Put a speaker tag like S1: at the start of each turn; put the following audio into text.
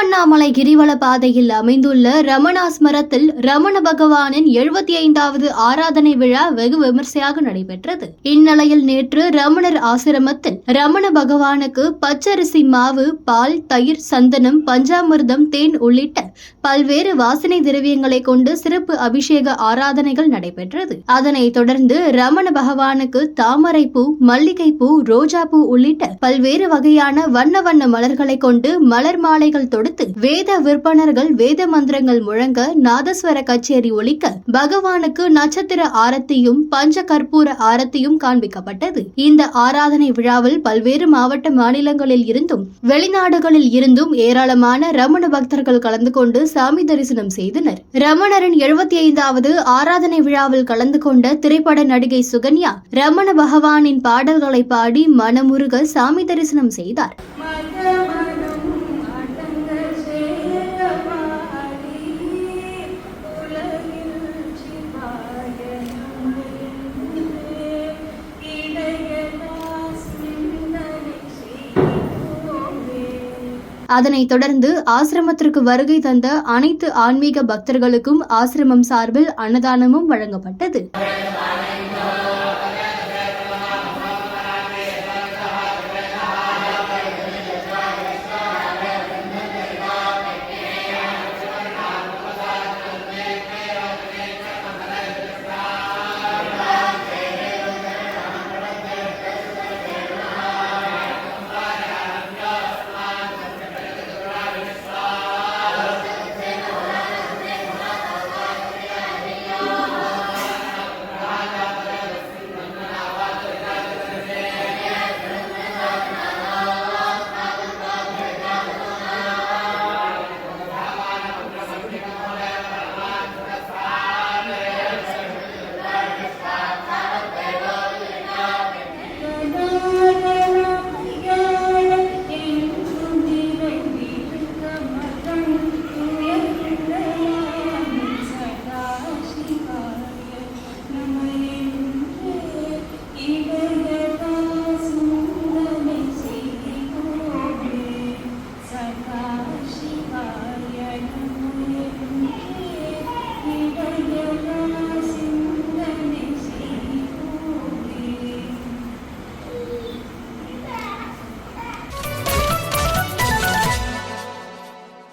S1: திருவண்ணாமலை கிரிவல பாதையில் அமைந்துள்ள ரமணாஸ்மரத்தில் ரமண பகவானின் 75வது ஆராதனை விழா வெகு விமர்சையாக நடைபெற்றது. இந்நிலையில் நேற்று ரமணர் ஆசிரமத்தில் ரமண பகவானுக்கு பச்சரிசி மாவு, பால், தயிர், சந்தனம், பஞ்சாமிர்தம், தேன் உள்ளிட்ட பல்வேறு வாசனை திரவியங்களை கொண்டு சிறப்பு அபிஷேக ஆராதனைகள் நடைபெற்றது. அதனைத் தொடர்ந்து ரமண பகவானுக்கு தாமரைப்பூ, மல்லிகைப்பூ, ரோஜாப்பூ உள்ளிட்ட பல்வேறு வகையான வண்ண வண்ண மலர்களை கொண்டு மலர் மாலைகள் தொடுத்து வேத விற்பனர்கள் வேத மந்திரங்கள் முழங்க நாதஸ்வர கச்சேரி ஒலிக்க பகவானுக்கு நட்சத்திர ஆரத்தியும் பஞ்ச கற்பூர ஆரத்தியும் காண்பிக்கப்பட்டது. இந்த ஆராதனை விழாவில் பல்வேறு மாவட்ட மாநிலங்களில் இருந்தும் வெளிநாடுகளில் இருந்தும் ஏராளமான ரமண பக்தர்கள் கலந்து கொண்டு சாமி தரிசனம் செய்தனர். ரமணரின் 75வது ஆராதனை விழாவில் கலந்து கொண்ட திரைப்பட நடிகை சுகன்யா ரமண பகவானின் பாடல்களை பாடி மனமுருக சாமி தரிசனம் செய்தார். அதனைத் தொடர்ந்து ஆசிரமத்திற்கு வருகை தந்த அனைத்து ஆன்மீக பக்தர்களுக்கும் ஆசிரமம் சார்பில் அன்னதானமும் வழங்கப்பட்டது.